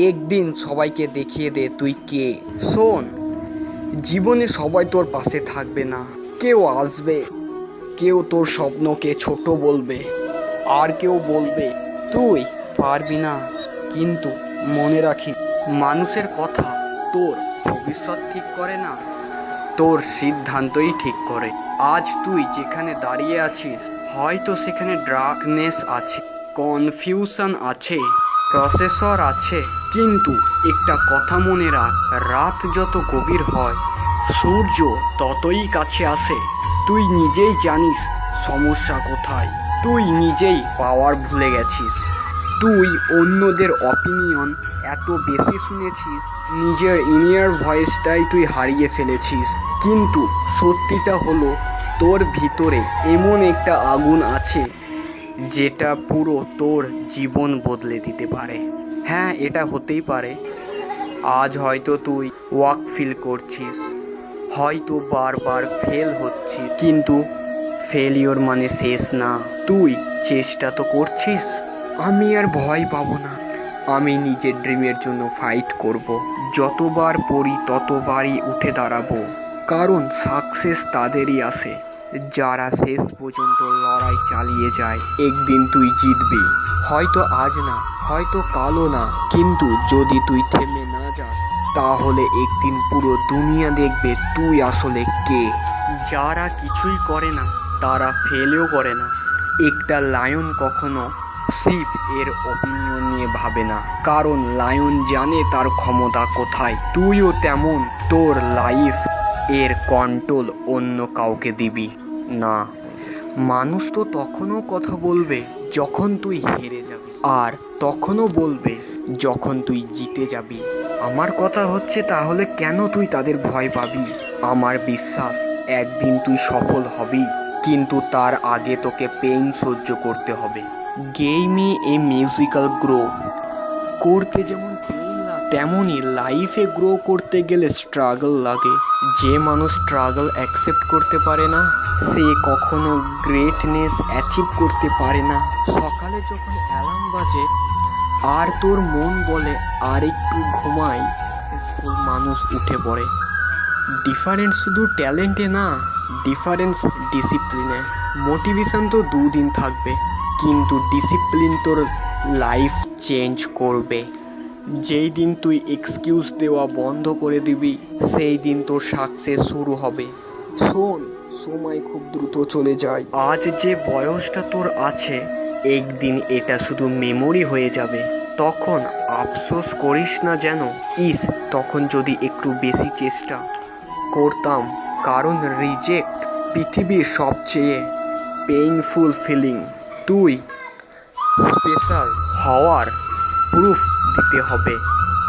একদিন সবাইকে দেখিয়ে দে তুই কে। শোন, জীবনে সবাই তোর পাশে থাকবে না। কেউ আসবে, কেউ তোর স্বপ্নকে ছোট বলবে, আর কেউ বলবে তুই পারবি না। কিন্তু মনে রাখিস, মানুষের কথা তোর ভবিষ্যৎ ঠিক করে না, তোর সিদ্ধান্তই ঠিক করে। আজ তুই যেখানে দাঁড়িয়ে আছিস, হয়তো সেখানে ডার্কনেস আছে, কনফিউশন আছে, প্রসেসর আছে, কিন্তু একটা কথা মনে রাখ, রাত যত গভীর হয় সূর্য ততই কাছে আসে। তুই নিজেই জানিস সমস্যা কোথায়, তুই নিজেই পাওয়ার ভুলে গেছিস। তুই অন্যদের অপিনিয়ন এত বেশি শুনেছিস, নিজের ইনিয়ার ভয়েসটাই তুই হারিয়ে ফেলেছিস। কিন্তু সত্যিটা হলো, তোর ভিতরে এমন একটা আগুন আছে যেটা পুরো তোর জীবন বদলে দিতে পারে। হ্যাঁ, এটা হতেই পারে আজ হয়তো তুই ওয়াক ফিল করছিস, হয়তো বারবার ফেল হচ্ছিস, কিন্তু ফেলিওর মানে শেষ না। তুই চেষ্টা তো করছিস। আমি আর ভয় পাবো না, আমি নিজের ড্রিমের জন্য ফাইট করব। যতবার পড়ি ততবারই উঠে দাঁড়াবো, কারণ সাকসেস তাদেরই আসে যারা শেষ পর্যন্ত লড়াই চালিয়ে যায়। একদিন তুই জিতবি, হয়তো আজ না, হয়তো কালও না, কিন্তু যদি তুই থেমে না যাস, তাহলে একদিন পুরো দুনিয়া দেখবে তুই আসলে কে। যারা কিছুই করে না তারা ফেলও করে না। একটা লায়ন কখনো শিপ এর অপিনিয়ন নিয়ে ভাবে না, কারণ লায়ন জানে তার ক্ষমতা কোথায়। তুইও তেমন, তোর লাইফ এর কন্ট্রোল অন্য কাউকে দিবি না। মানুষ তো তখনও কথা বলবে যখন তুই হেরে যাবি, আর তখনও বলবে যখন তুই জিতে যাবি। আমার কথা হচ্ছে, তাহলে কেন তুই তাদের ভয় পাবি? আমার বিশ্বাস একদিন তুই সফল হবি, কিন্তু তার আগে তোকে পেইন সহ্য করতে হবে। গেমে এ মিউজিক্যাল গ্রো করতে যেমন পেইন লাগে, তেমনই লাইফে গ্রো করতে গেলে স্ট্রাগল লাগে। যে মানুষ স্ট্রাগল অ্যাকসেপ্ট করতে পারে না, সে কখনো গ্রেটনেস অ্যাচিভ করতে পারে না। সকালে যখন অ্যালার্ম বাজে আর তোর মন বলে আর একটু ঘুমাই, সাকসেসফুল মানুষ উঠে পড়ে। ডিফারেন্স শুধু ট্যালেন্টে না, ডিফারেন্স ডিসিপ্লিনে। মোটিভেশন তো দুদিন থাকবে, কিন্তু ডিসিপ্লিন তোর লাইফ চেঞ্জ করবে। যেই দিন তুই এক্সকিউজ দেওয়া বন্ধ করে দিবি, সেই দিন তোর সাকসেস শুরু হবে। শোন, সময় খুব দ্রুত চলে যায়। আজ যে বয়সটা তোর আছে, একদিন এটা শুধু মেমোরি হয়ে যাবে। তখন আফসোস করিস না যেন, তখন যদি একটু বেশি চেষ্টা করতাম। কারণ রিজেক্ট পৃথিবীর সবচেয়ে পেইনফুল ফিলিং। তুই স্পেশাল হওয়ার প্রুফ দিতে হবে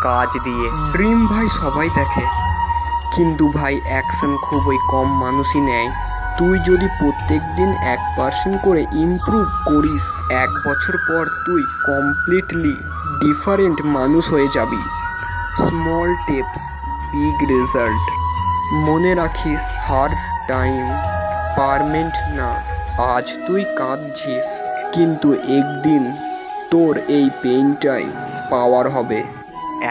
কাজ দিয়ে। ড্রিম ভাই সবাই দেখে, কিন্তু ভাই অ্যাকশন খুবই কম মানুষই নেয়। তুই যদি প্রত্যেক দিন 1% করে ইমপ্রুভ করিস, 1 বছর পর তুই কমপ্লিটলি ডিফারেন্ট মানুষ হয়ে যাবি। Small tips, big result. মনে রাখিস, হার টাইম পারমানেন্ট না। আজ তুই কাঁদছিস, কিন্তু একদিন তোর এই পেইনটাই পাওয়ার হবে।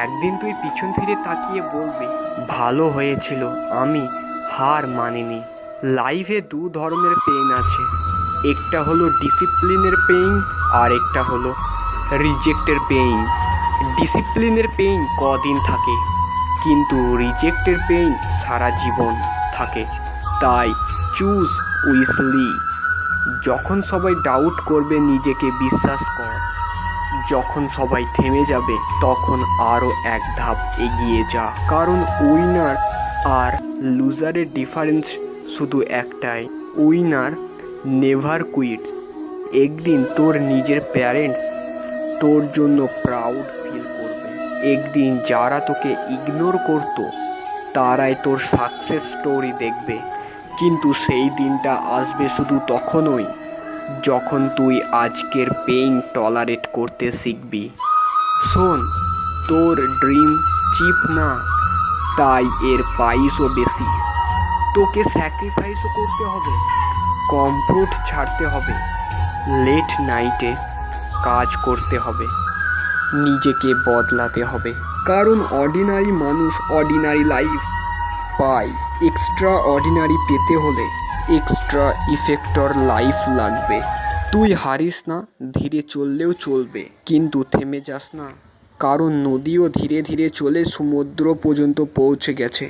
একদিন তুই পিছন ফিরে তাকিয়ে বলবি, ভালো হয়েছিল, আমি হার মানিনি। লাইফে 2 ধরনের পেইন আছে, একটা হলো ডিসিপ্লিনের পেইন, আর একটা হলো রিজেক্টের পেইন। ডিসিপ্লিনের পেইন কদিন থাকে, কিন্তু রিজেক্টের পেইন সারা জীবন থাকে। তাই চুজ উইসলি। যখন সবাই ডাউট করবে, নিজেকে বিশ্বাস কর। যখন সবাই থেমে যাবে, তখন আরও এক ধাপ এগিয়ে যা। কারণ উইনার আর লুজারের ডিফারেন্স শুধু একটাই, উইনার নেভার কুইটস। একদিন তোর নিজের প্যারেন্টস তোর জন্য প্রাউড ফিল করবে। একদিন যারা তোকে ইগনোর করতো, তারাই তোর সাকসেস স্টোরি দেখবে। কিন্তু সেই দিনটা আসবে শুধু তখনই যখন তুই আজকের পেইন টলারেট করতে শিখবি। শোন, তোর ড্রিম চিপ না, তাই এর প্রাইসও বেশি। তোকে স্যাক্রিফাইসও করতে হবে, কমফোর্ট ছাড়তে হবে, লেট নাইটে কাজ করতে হবে। নিজেকে বদলাতে হবে, কারণ অর্ডিনারি মানুষ অর্ডিনারি লাইফ পায়। এক্সট্রা অর্ডিনারি পেতে হলে এক্সট্রা ইফেক্টর লাইফ লাগবে। তুই হারিস না, ধীরে চললেও চলবে, কিন্তু থেমে যাস না, কারণ নদীও ধীরে ধীরে চলে সমুদ্র পর্যন্ত পৌঁছে গেছে।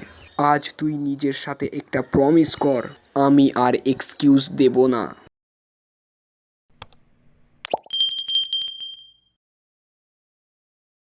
আজ তুই নিজের সাথে একটা প্রমিস কর, আমি আর এক্সকিউজ দেব না।